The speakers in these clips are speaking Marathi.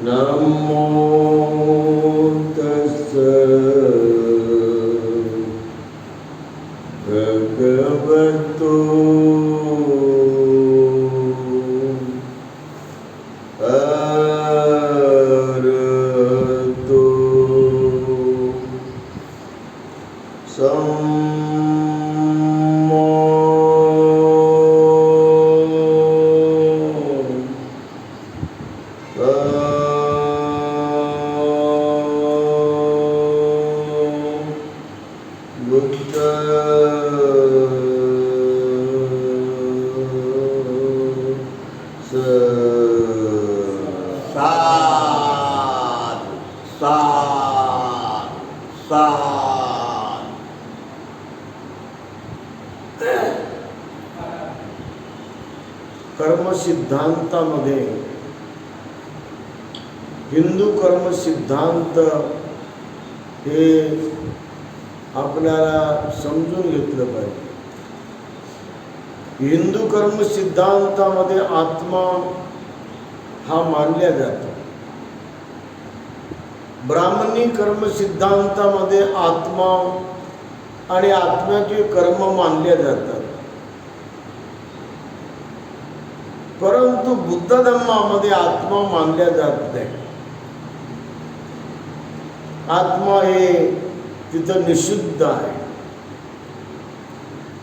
नमो तस्सै भगवतो अरहतो सम्मा कर्मसिद्धांतामध्ये हिंदू कर्मसिद्धांत हे आपल्याला समजून घेतलं पाहिजे. हिंदू कर्मसिद्धांतामध्ये आत्मा हा मानला जातो. ब्राह्मणी कर्मसिद्धांतामध्ये आत्मा आणि आत्म्याचे कर्म मानले जातात. परंतु बुद्ध धर्मामध्ये आत्मा मानल्या जात नाही. आत्मा हे तिथं निषिद्ध आहे.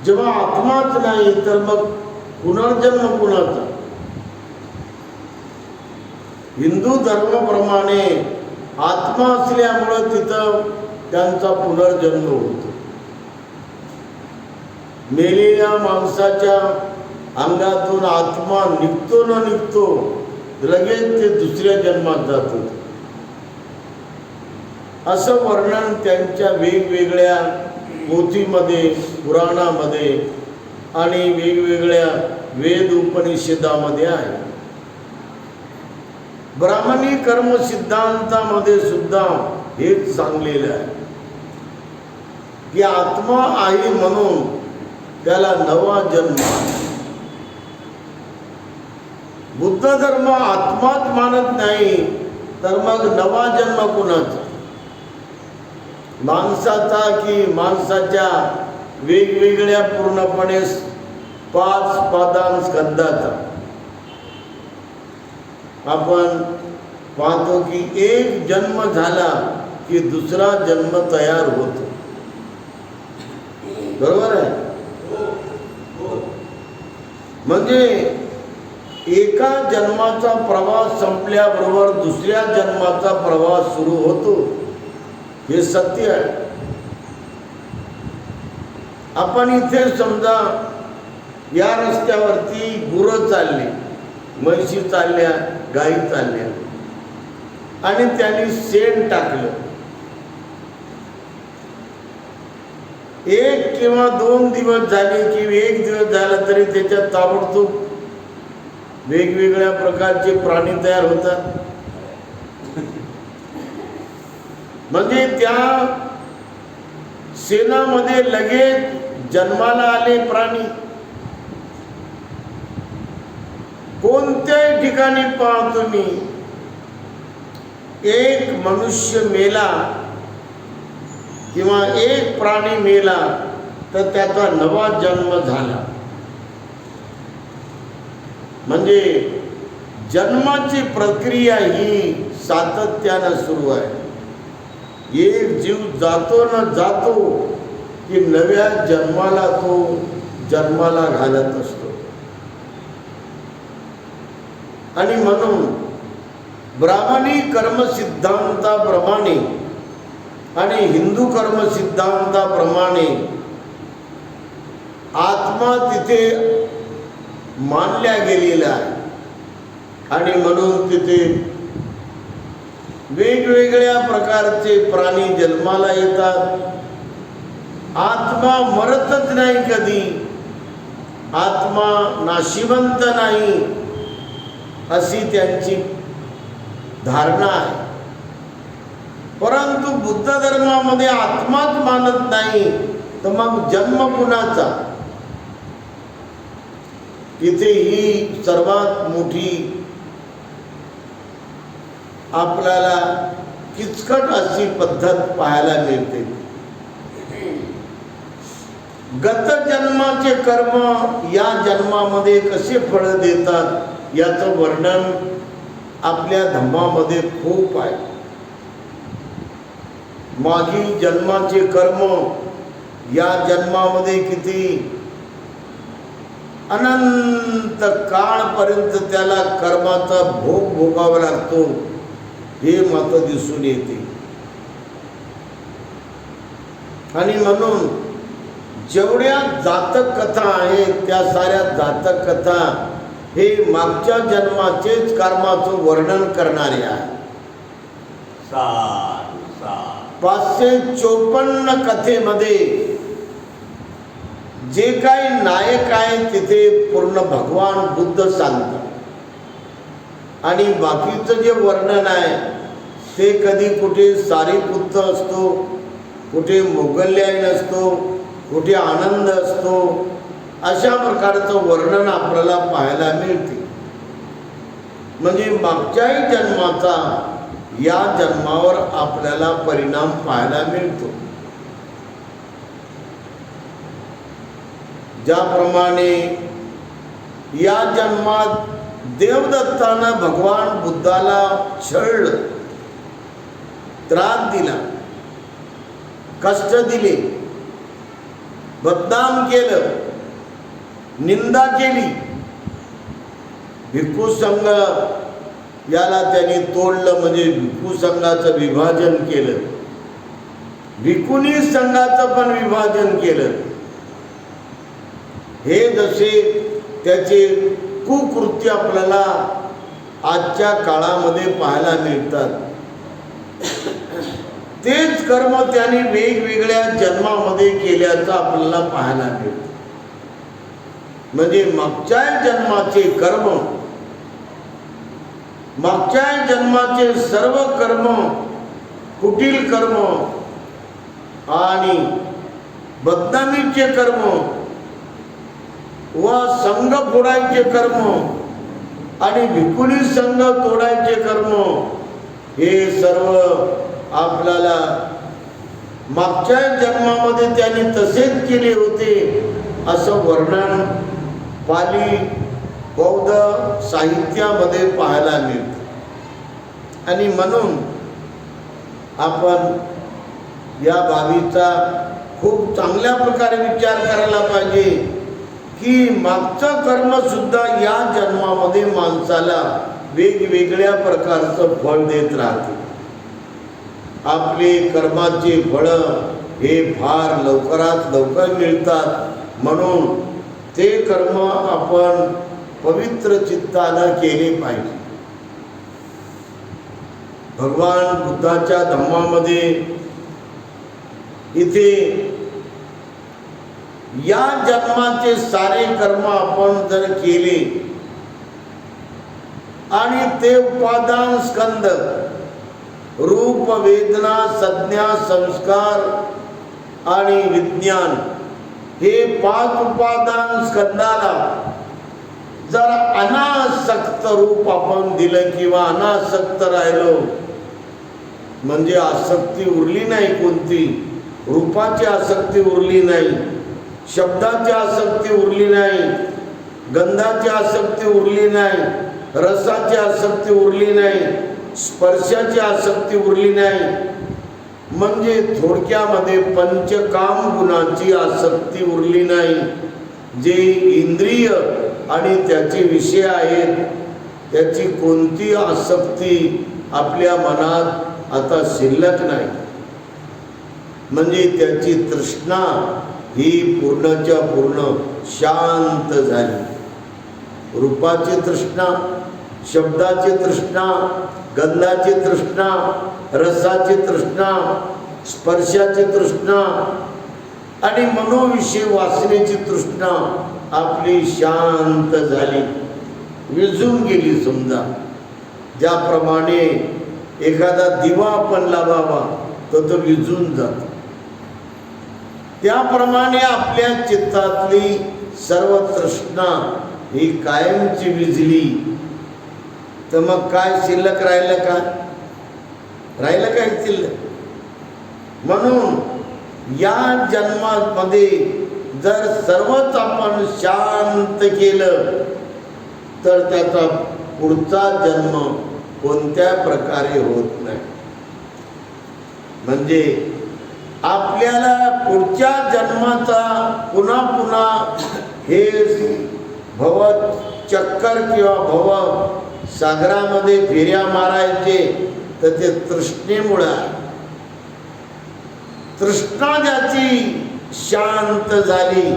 जेव्हा आत्माच नाही तर मग पुनर्जन्म कुणाचा? हिंदू धर्माप्रमाणे आत्मा असल्यामुळे तिथं त्यांचा पुनर्जन्म होतो. मेलेल्या माणसाच्या अंगातून आत्मा निघतो न निघतो लगेच ते दुसऱ्या जन्मात जातो. असं वर्णन त्यांच्या वेगवेगळ्या पोथीमध्ये, पुराणामध्ये आणि वेगवेगळ्या वेद उपनिषदामध्ये आहे. ब्राह्मणी कर्म सिद्धांतामध्ये सुद्धा हेच सांगलेलं आहे की आत्मा आहे म्हणून त्याला नवा जन्म आहे. बुद्ध धर्म आत्माच मानत नाही तर मग नवा जन्म कुणाचा? माणसाचा की माणसाच्या वेगवेगळ्या पूर्णपणे 5 पादांस्कंदाचा? आपण पाहतो की एक जन्म झाला की दुसरा जन्म तयार होतो. बरोबर आहे? म्हणजे एका जन्माचा प्रवास संपल्याबरोबर दुसऱ्या जन्माचा प्रवास सुरू होतो. हे सत्य आहे. आपण इथे समजा या रस्त्यावरती गुरं चालली, म्हशी चालल्या, गाई चालल्या आणि त्यांनी शेण टाकलं. 1 किंवा 2 दिवस झाले की 1 दिवस झाला तरी त्याच्यात ताबडतोब वेगवेगळ्या प्रकारचे प्राणी तयार होतात. म्हणजे त्या शेणामध्ये लगेच जन्माला आले प्राणी. कोणत्याही ठिकाणी पहा तुम्ही, एक मनुष्य मेला किंवा एक प्राणी मेला तर त्याचा नवा जन्म झाला. म्हणजे जन्माची प्रक्रिया ही सातत्यानं सुरू आहे. एक जीव जातो न जातो की नव्या जन्माला तो जन्माला घालत असतो. आणि म्हणून ब्राह्मणी कर्मसिद्धांताप्रमाणे आणि हिंदू कर्मसिद्धांताप्रमाणे आत्मा तिथे मानल्या गेलेला आहे. आणि म्हणून तिथे वेगवेगळ्या प्रकारचे प्राणी जन्माला येतात. आत्मा मरतच नाही कधी, आत्मा नाशिवंत नाही अशी त्यांची धारणा आहे. परंतु बुद्ध धर्मामध्ये आत्माच मानत नाही तर मग जन्म कुणाचा? इथे ही सर्वात मोठी आपल्याला किचकट अशी पद्धत पाहायला मिळते. गत जन्माचे कर्म या जन्मामध्ये कसे फळ देतात याचं वर्णन आपल्या धम्मामध्ये खूप आहे. मागील जन्माचे कर्म या जन्मामध्ये किती अनंत काळपर्यंत त्याला कर्माचा भोग भोगावा लागतो हे मात्र दिसून येते. आणि म्हणून जेवढ्या जातक कथा आहेत त्या साऱ्या जातक कथा हे मागच्या जन्माचेच कर्माचं वर्णन करणारे आहे. 554 कथेमध्ये जे काही नायक आहे तिथे पूर्ण भगवान बुद्ध सांगतात आणि बाकीचं जे वर्णन आहे ते कधी कुठे सारीपुत्र असतो, कुठे मोगल्यायन असतो, कुठे आनंद असतो. अशा प्रकारचं वर्णन आपल्याला पाहायला मिळते. म्हणजे मागच्याही जन्माचा या जन्मावर आपल्याला परिणाम पाहायला मिळतो. ज्याप्रमाणे या जन्मात देवदत्तानं भगवान बुद्धाला छळलं, त्रास दिला, कष्ट दिले, बदनाम केलं, निंदा केली. भिक्खू संघ याला त्यांनी तोडलं, म्हणजे भिक्खू संघाचं विभाजन केलं, भिक्खुनी संघाचं पण विभाजन केलं. हे जसे त्याचे कुकृत्य आपल्याला आजच्या काळामध्ये पाहायला मिळतात, तेच कर्म त्यांनी वेगवेगळ्या जन्मामध्ये केल्याचं आपल्याला पाहायला मिळतं. म्हणजे मागच्या जन्माचे कर्म, मागच्या जन्माचे सर्व कर्म, कुटील कर्म आणि बदनामीचे कर्म व संघ फोडायचे कर्म आणि भिक्खुनी संघ तोडायचे कर्म हे सर्व आपल्याला मागच्या जन्मामध्ये त्यांनी तसेच केले होते असं वर्णन पाली बौद्ध साहित्यामध्ये पाहायला मिळते. आणि म्हणून आपण या बाबीचा खूप चांगल्या प्रकारे विचार करायला पाहिजे की मागचं कर्म सुद्धा या जन्मामध्ये माणसाला वेगवेगळ्या प्रकारचं फळ देत राहते. आपले कर्माचे फळ हे फार लवकरात लवकर मिळतात. म्हणून ते कर्म आपण पवित्र चित्तानं केले पाहिजे. भगवान बुद्धाच्या धम्मामध्ये इथे या जन्माचे सारे कर्म आपण जर केले आणि ते उपादान स्कंद रूप, वेदना, संज्ञा, संस्कार आणि विज्ञान हे 5 उपादान स्कंदाला जर अनासक्त रूप आपण दिलं किंवा अनासक्त राहिलो, म्हणजे आसक्ती उरली नाही, कोणती रूपाची आसक्ती उरली नाही, शब्दाची आसक्ती उरली नाही, गंधाची आसक्ती उरली नाही, रसाची आसक्ती उरली नाही, स्पर्शाची आसक्ती उरली नाही, म्हणजे थोडक्यामध्ये पंचकाम गुणाची आसक्ती उरली नाही. जे इंद्रिय आणि त्याचे विषय आहेत त्याची कोणती आसक्ती आपल्या मनात आता शिल्लक नाही. म्हणजे त्याची तृष्णा ही पूर्णच्या पूर्ण शांत झाली. रूपाची तृष्णा, शब्दाची तृष्णा, गंधाची तृष्णा, रसाची तृष्णा, स्पर्शाची तृष्णा आणि मनोविषयी वासनेची तृष्णा आपली शांत झाली, विझून गेली. समजा ज्याप्रमाणे एखादा दिवा आपण लावावा तर तो विझून जातो, त्याप्रमाणे आपल्या चित्तातली सर्व तृष्णा ही कायमची विझली. तर मग काय शिल्लक राहिलं का? राहिलं काय शिल्लक? म्हणून या जन्मामध्ये जर सर्वच आपण शांत केलं तर त्याचा पुढचा जन्म कोणत्या प्रकारे होत नाही. म्हणजे आपल्याला पुढच्या जन्माचा पुन्हा पुन्हा हे भव चक्कर किंवा भव सागरामध्ये फेऱ्या मारायचे तर ते तृष्णेमुळे. तृष्णा ज्याची शांत झाली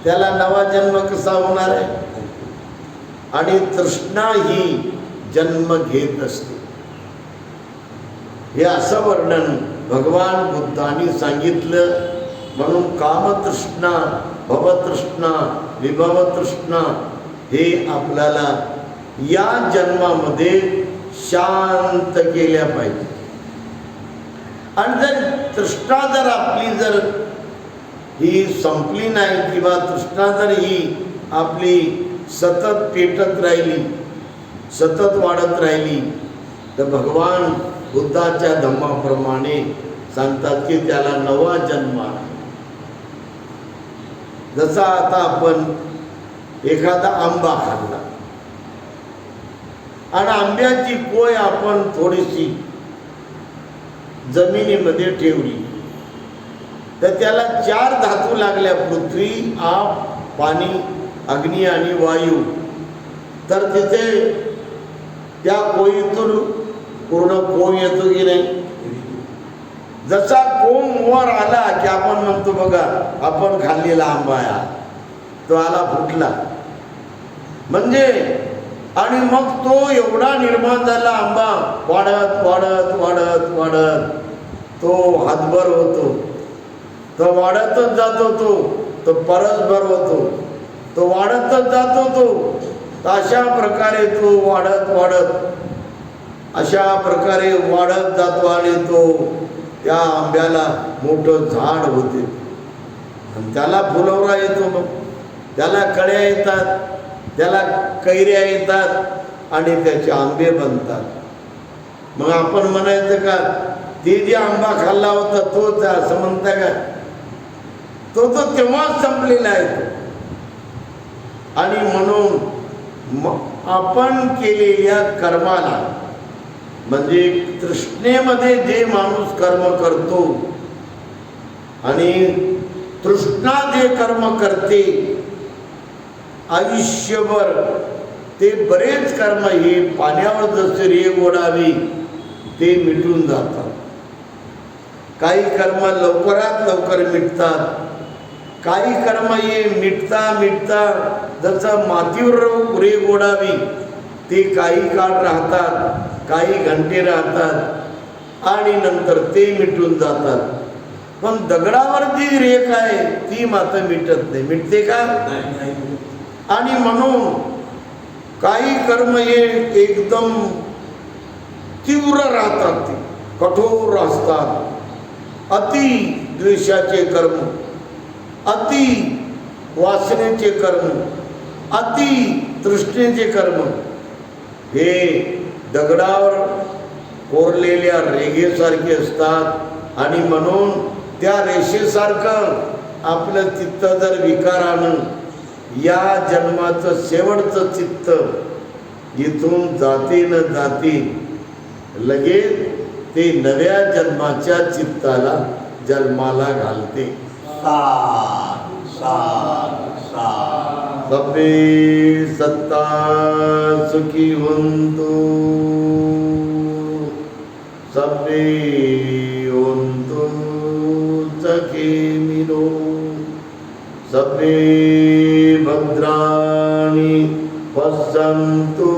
त्याला नवा जन्म कसा होणार आहे? आणि तृष्णा ही जन्म घेत असते. हे असं वर्णन भगवान बुद्धांनी सांगितलं. म्हणून कामतृष्णा, भवतृष्णा, विभवतृष्णा हे आपल्याला या जन्मामध्ये शांत केल्या पाहिजे. आणि जर तृष्णा जर आपली जर ही संपली नाही किंवा तृष्णा जर ही आपली सतत पेटत राहिली, सतत वाढत राहिली तर भगवान बुद्धाच्या धम्माप्रमाणे सांगतात की त्याला नवा जन्म आहे. जसा आता आपण एखादा आंबा खाल्ला आणि आंब्याची कोय आपण थोडीशी जमिनीमध्ये ठेवली तर त्याला 4 धातू लागल्या, पृथ्वी, आप, पाणी, अग्नी आणि वायू. तर तिथे त्या कोयीतून पूर्ण कोंब येतो की नाही? जसा कोंब वर आला की आपण म्हणतो बघा आपण खाल्लेला आंबा आहे तो आला फुटला म्हणजे. आणि मग तो एवढा निर्माण झाला आंबा वाढत वाढत वाढत वाढत तो हातभर होतो, तो वाढतच जातो, तो परसभर होतो, तो वाढतच जातो. तो अशा प्रकारे तो वाढत वाढत अशा प्रकारे वाढत जातो आणि तो त्या आंब्याला मोठं झाड होते आणि त्याला फुलवरा येतो. मग त्याला कळ्या येतात, त्याला कैऱ्या येतात आणि त्याचे आंबे बनतात. मग आपण म्हणायचं का ते जे आंबा खाल्ला होता तोच असं म्हणता का? तो तेव्हाच संपलेला आहे. आणि म्हणून आपण केलेल्या कर्माला म्हणजे तृष्णेमध्ये जे माणूस कर्म करतो आणि तृष्णा जे कर्म करते आयुष्यभर ते बरेच कर्म हे पाण्यावर जसे रेघ ओढावी ते मिटून जातात. काही कर्म लवकरात लवकर मिटतात, काही कर्म हे मिटता मिटता जसं मातीवर रेघ ओढावी ते काही काळ राहतात, काही घंटे राहतात आणि नंतर ते मिटून जातात. पण दगडावर जी रेख आहे ती मात्र मिटत नाही. मिटते का? आणि म्हणून काही कर्म हे एकदम तीव्र राहतात, ते कठोर असतात. अति द्वेषाचे कर्म, अति वासनेचे कर्म, अति तृष्णेचे कर्म हे दगडावर कोरलेल्या रेघेसारखे असतात. आणि म्हणून त्या रेषेसारखं आपलं चित्त जर विकारानं या जन्माचं शेवटचं चित्त इथून जाते न जाते लगेच ते नव्या जन्माच्या चित्ताला जन्माला घालते. सबे सत्ता सुखी होंतु, सबे होंतु सखे मिलो, सबे भद्राणि पश्यन्तु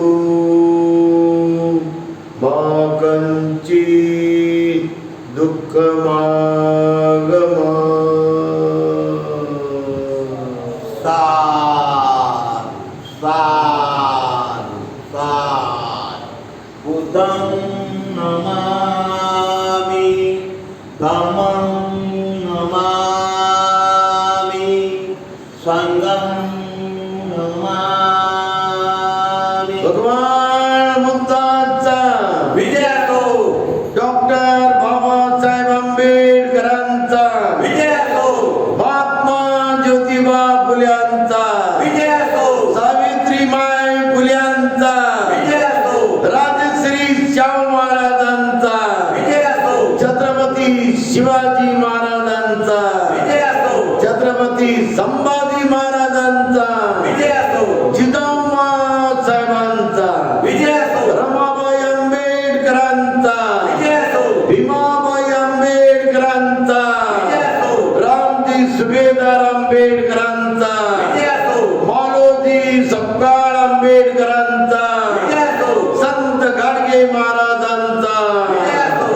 मा कञ्चित् दुःखमागमा. बुद्धं नमामि, धम्मं नमामि, संघं नमामि. भगवान बुद्धाचा विजय असो. डॉक्टर शिवाजी महाराजांचा, विजय असो, छत्रपती संभाजी महाराजांचा, विजय असो, जिजाऊ साहेबांचा, विजय असो, रमाबाई आंबेडकरांचा, विजय असो, भीमाबाई आंबेडकरांचा, विजय असो, रामजी सुभेदार आंबेडकरांचा, विजय असो, मालोजी सपकाळ आंबेडकरांचा, विजय असो, संत गाडगे महाराजांचा, विजय असो।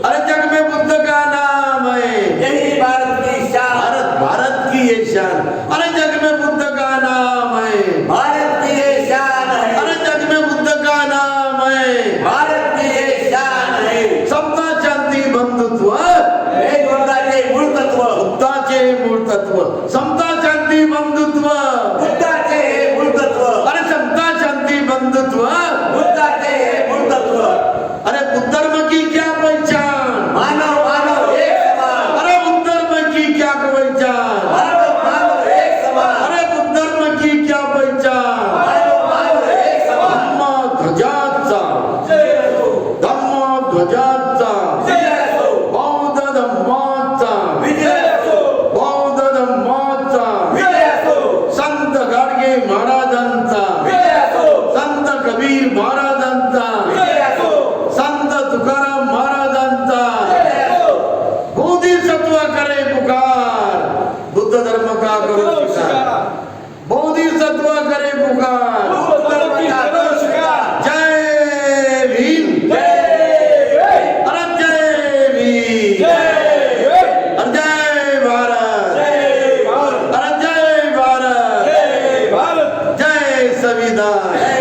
अरे जग में बुद्ध का नाम है, यही भारत की शान, भारत भारत की ये शान, अरे जग में बुद्ध का नाम है, भारत की ये शान है, अरे जग में बुद्ध का नाम है, भारत की ये शान है। समता शांती बंधुत्व, हे बुद्धाचे मूळ तत्व, बुद्धाचे मूळ तत्व, समता शांती बंधुत्व, बुद्धाचे हे मूळ तत्व, अरे समता शांती बंधुत्व, बुद्धाचे हे मूळ तत्व। अरे बुद्ध धर्म की क्या पहचान, मानव मानव एक समान, अरे बुद्ध धर्म की क्या पहचान, मानव मानव एक समान, अरे बुद्ध धर्म की क्या पहचान, मानव मानव एक समान। धम्म ध्वजाचा, जय असो, धम्म ध्वजाचा, जय असो, बौद्ध धम्माचा, विजय असो, बौद्ध धम्माचा, विजय असो, संत गाडगे महाराजांचा, विजय असो, संत कबीर महाराजांचा, विजय असो, संत तुकाराम महाराजांचा, विजय असो। बोधिसत्व करे पुकार, बुद्ध धर्म का करो स्वीकार, बोधिसत्व करे पुकार, बुद्ध धर्म का करो स्वीकार। जय भीम, जय अरे जय भीम, अरे जय भारत, भारत, अरे जय भारत, जय भारत, जय संविधान।